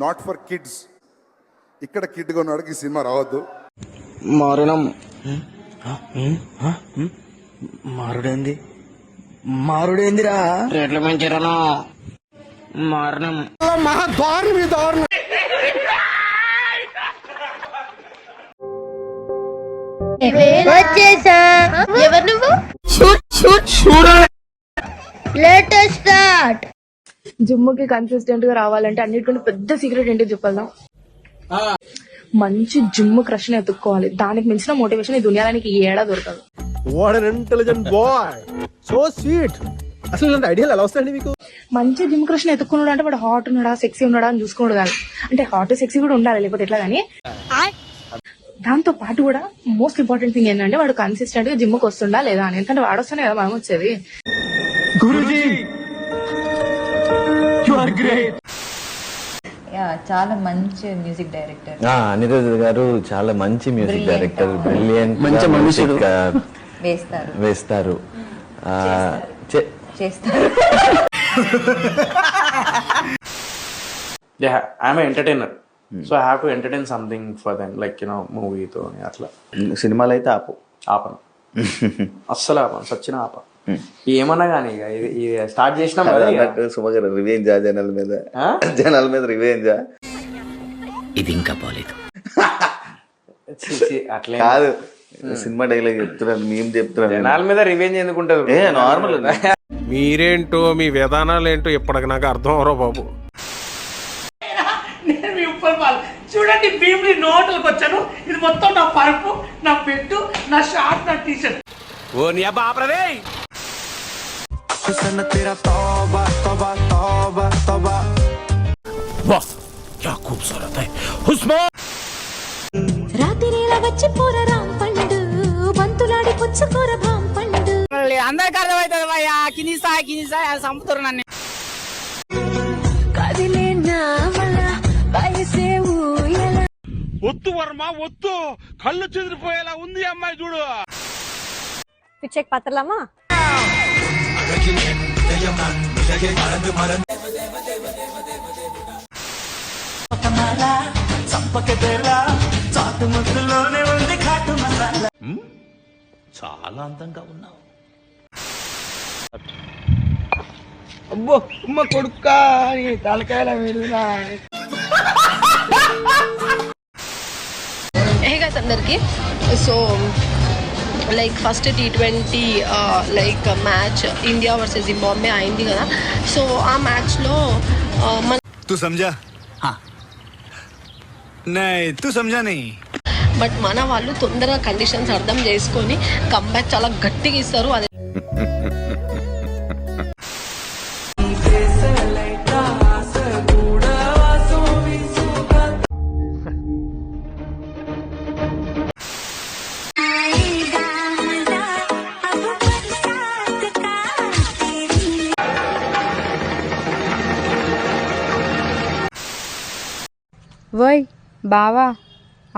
Not for kids. ఇక్కడ kid కొన్నాడికి ఈ cinema రావద్దు. మారణం మారుడేంది మారుడేందిరా రేట్లు పెంచారనా మారణం మహా దారుణ దారుణ. వచ్చేసా. ఎవరు నువ్వు? Latest start. జిమ్ముకి కన్సిస్టెంట్ గా రావాలంటే అన్నిటికంటే పెద్ద సీక్రెట్ ఏంటో చెప్పాలా? మంచి జిమ్ క్రష్ ని ఎత్తుక్కోవాలి. దానికి మించిన మోటివేషన్ ఈ దునియానికి ఏడా దొరకదు. What an intelligent boy, so sweet. అసలు ఇలాంటి ఐడియాలు ఎలా వస్తాయండి మీకు? మంచి జిమ్ క్రష్ ని ఎత్తుకున్నాడు అంటే వాడు హాట్ ఉన్నాడా సెక్సీ ఉన్నాడా అని చూసుకున్నాడు కాదు. అంటే హాట్ సెక్సీ కూడా ఉండాలి, లేకపోతే ఎట్లా. కానీ దాంతో పాటు కూడా మోస్ట్ ఇంపార్టెంట్ థింగ్ ఏంటంటే వాడు కన్సిస్టెంట్ గా జిమ్ కి వస్తుండా లేదా అని. ఎందుకంటే వాడు వస్తానే కదా మనం వచ్చేది. Guruji you are great. చాలా మంచి మ్యూజిక్ డైరెక్టర్ అనిరుద్ గారు, చాలా మంచి మ్యూజిక్ డైరెక్టర్, బ్రిలియంట్ వేస్తారు చేస్తారు. Yeah, I'm an entertainer. So I have to entertain something for them, like, you know, movie తో అట్లా. సినిమాలు అయితే ఆపను అస్సలు ఆపను, సచ్చిన ఆపను. ఏమన్నా కానీ ఇది స్టార్ట్ చేసినాం కదా. సుమగారు రివెంజా జనాల మీద రివెంజా? ఇది ఇంకా పోలేదు. అట్లే కాదు, సినిమా డైలాగ్ చెప్తున్నాను, మేము చెప్తున్నాను. జనాల మీద రివెంజ్ ఎందుకుంటది? నార్మల్. మీరేంటో మీ విధానాలు ఏంటో ఇప్పటికి నాకు అర్థం అవరో బాబు. చూడండి, భీమిలి నోట్లకు వచ్చాను. ఇది మొత్తం నా పరుపు, నా పెట్టు, నా షార్ట్, నా టీషర్ట్. ఓ నీ అబ్బా ఆపరదే. వాహ్ క్యా ఖూబ్సూరత్ హై హుస్మా. రాత్రిలా వచ్చి పూర రామ్ పండు బంతులాడి పుచ్చుకోర భామ్ పండు. అందరికి అర్థమవుతుంది భయ్యా. కినిసాయి సంపుతారు నన్ను. కదిలే నావల వయసే ఊయల. ఒత్తు వర్మ ఒత్తు, కళ్ళు చెదిరిపోయేలా ఉంది అమ్మాయి చూడు. పిచ్చెక్ పత్రలామా. చాలా అందంగా ఉన్నావు. అబ్బో అమ్మ కొడుక్క తలకాయల వెళ్ళినా. హే గైస్ అందరికి. So like first T20 like match India versus Zimbabwe అయింది కదా. సో ఆ మ్యాచ్లో మన तू समझा? हाँ नहीं तू समझा नहीं. బట్ మన వాళ్ళు తొందరగా కండిషన్స్ అర్థం చేసుకొని కంబ్యాక్ చాలా గట్టిగా ఇస్తారు. అది ఓయ్ బావా,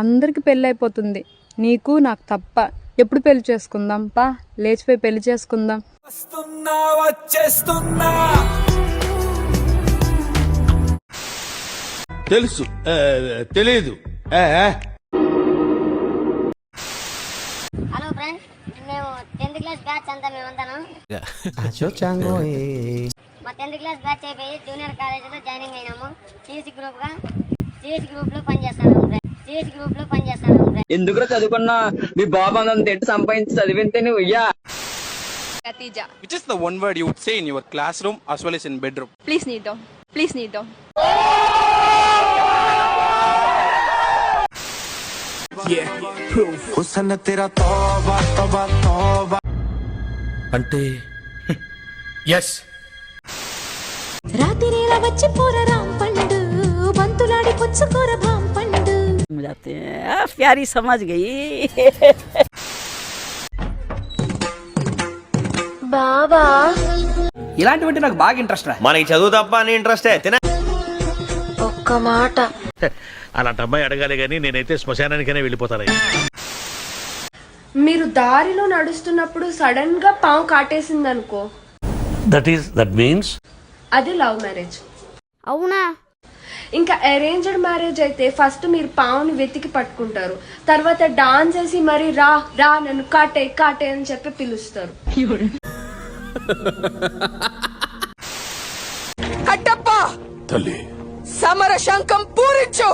అందరికి పెళ్ళి అయిపోతుంది, నీకు నాకు తప్ప. ఎప్పుడు పెళ్లి చేసుకుందాం? పా లేచిపోయి పెళ్లి చేసుకుందాం. తెలుసు తెలీదు. హలో ఫ్రెండ్స్, మేము 10th క్లాస్ బ్యాచ్ అంతా మేమంతాను. మా 10th క్లాస్ బ్యాచ్ అయిపోయి జూనియర్ కాలేజీలో జాయినింగ్ అయినాము. సిఎస్సి గ్రూప్ లో పనిచేస్తాను. ఎందుకు చదువుకున్నా మీ బాబు అంత ఎట్టు సంపాదించి చదివితే నువ్వు అయ్యా. Which is the one word you would say in your classroom as well as in bedroom? Please neat down. हुस्न तेरा तौबा तौबा तौबा. అంటే ఎస్. రాత్రిలా వచ్చి పూర రామ్ పండు బంతులాడి పుచ్చుకోర భామ్ పండు. ప్యారీ సమझ गई. బాబా ఇలాంటివంటే నాకు బాగా ఇంట్రెస్ట్ రా. మనకి చదువు తప్ప అని ఇంట్రెస్ట్. ఒక్క మాట. అలాంటి అమ్మాయి అడగాలి కానీ నేనైతే శ్మశానానికైనా వెళ్ళిపోతాను. మీరు దారిలో నడుస్తున్నప్పుడు సడన్ గా పాము కాటేసింది అనుకో, దట్ మీన్స్ అది లవ్ మ్యారేజ్. అవునా? ఇంకా అరేంజ్డ్ మ్యారేజ్ అయితే ఫస్ట్ మీరు పావుని వెతికి పట్టుకుంటారు, తర్వాత డాన్స్ వేసి మరి రా రా నన్ను కాటే కాటే అని చెప్పి పిలుస్తారు. కట్టప్ప తల్లి సమర శంఖం పూరించు.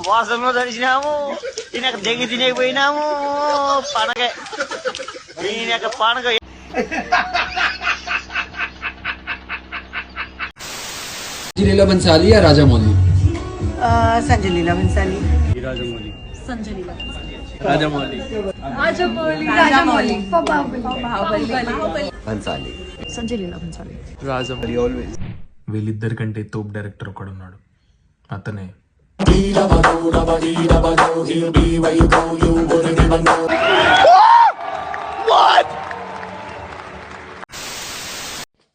వాసంలో తడిచినాము, తినక దెంగి తినకపోయినాము, పండగ పండగ. लीला बंसाली या राजा मौली? संजय लीला बंसाली. బన్సాలి. వీళ్ళిద్దరికంటే తోపు డైరెక్టర్ ఒకడున్నాడు, అతనే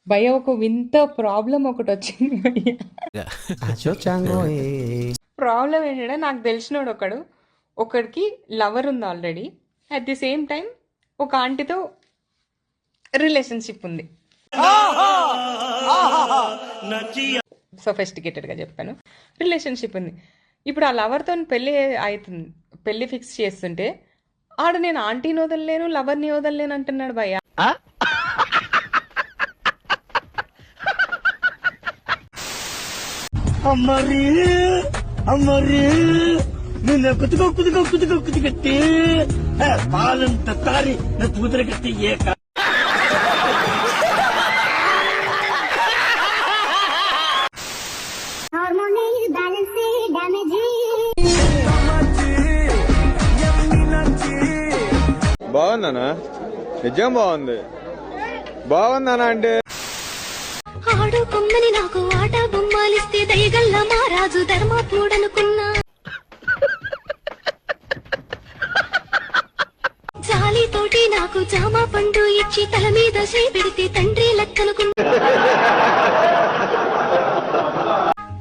భయ్య ఒక వింత ప్రాబ్లం ఒకటి వచ్చింది భయ్య. ప్రాబ్లం ఏంటంటే నాకు తెలిసినోడు ఒకడికి లవర్ ఉంది already, at the same time ఒక ఆంటీతో రిలేషన్షిప్ ఉంది. సొఫిస్టికేటెడ్ గా చెప్పాను, రిలేషన్షిప్ ఉంది. ఇప్పుడు ఆ లవర్తో పెళ్లి ఫిక్స్ చేస్తుంటే ఆడ నేను ఆంటీని వదలలేను లవర్ని వదలలేను అంటున్నాడు భయ్య. నిన్న కుతుకట్టి పాలంత తారి నా కుదరగట్టి ఏక. బాగుందనా? నిజం బాగుంది. బాగుందనా అంటే ఆడు కొమ్మని నాకు ఆట బొమ్మాలిస్తే దయగల్ల మారాజు ధర్మాత్ముడనుకున్నా, జాలితోటి నాకు జామ పండు ఇచ్చి తల మీద చేయి పెడితే తండ్రి లెక్కనుకున్నా,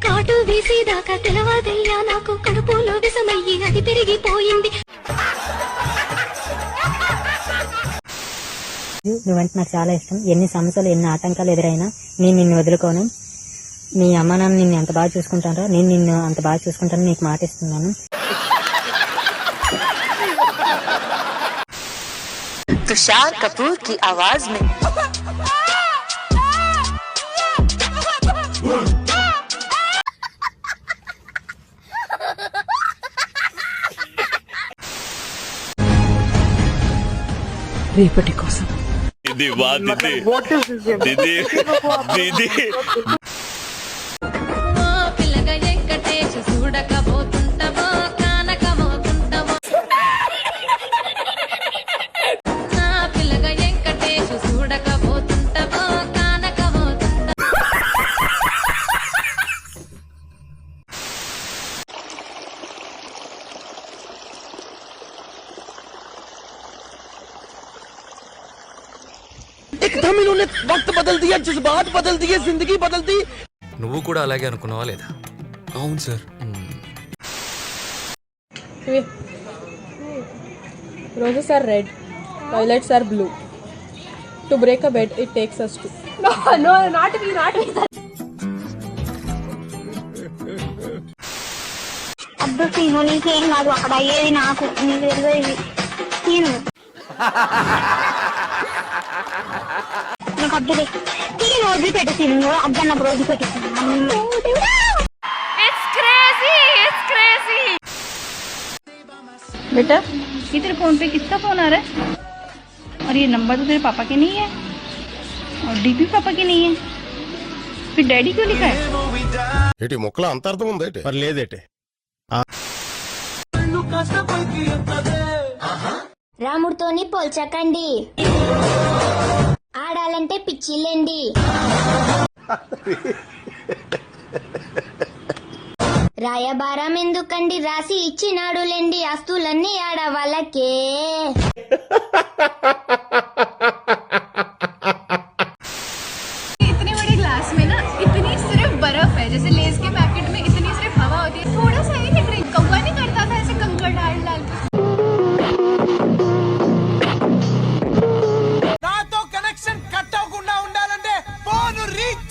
కాటు వేసేదాకా తెలవాదయ్యా నాకు కడుపులో విషమయ్యి అది పెరిగిపోయింది. నువ్వంటే నాకు చాలా ఇష్టం. ఎన్ని సమస్యలు ఎన్ని ఆటంకాలు ఎదురైనా నేను నిన్ను వదులుకోను. మీ అమ్మ నాన్న నిన్ను ఎంత బాగా చూసుకుంటారో నేను నిన్ను అంత బాగా చూసుకుంటాను, నీకు మాట ఇస్తున్నాను. तुषार कपूर की आवाज में రేపటి కోసం పిల్లగా వెంకటేశ్ చూడకపోతుంటావో కానకమోతుంటావో, నా పిల్లగా వెంకటేశ్ చూడకపోతుంటావో కానకమోతుంటావో. एकदम इन्होंने वक्त बदल दिया, जज्बात बदल दिए, जिंदगी बदल दी. నువ్వు కూడా అలాగే అనుకున్నావా లేదా? అవును sir. Roses are red, violets are blue. To break a bed, it takes us to. No, not me. అబ్బా సీను నీకేం కాదు, అక్కడ అయ్యేది నాకు, నీకు తెలియదు సీను. నాకు అబ్దులే సీను వదిలిపెట్టు, సీను అద్దన్నప్పుడు వదిలిపెట్టు. बेटा ये तेरे फोन पे किसका फोन आ रहा है? और ये नंबर तो तेरे पापा के नहीं है, और डीपी पापा की नहीं है, फिर डैडी क्यों लिखा है? ఏంటి మొక్కల అంతర్థం ఉందేటి? మరి లేదేటే. రాముడితోని పోల్చకండి, ఆడాలంటే పిచ్చిలేండి. రాయబారం ఎందుకండి, రాసి ఇచ్చినాడులేండి, ఆస్తులన్నీ ఆడవాళ్ళకే. इतने बड़े ग्लास में ना इतनी రిచ్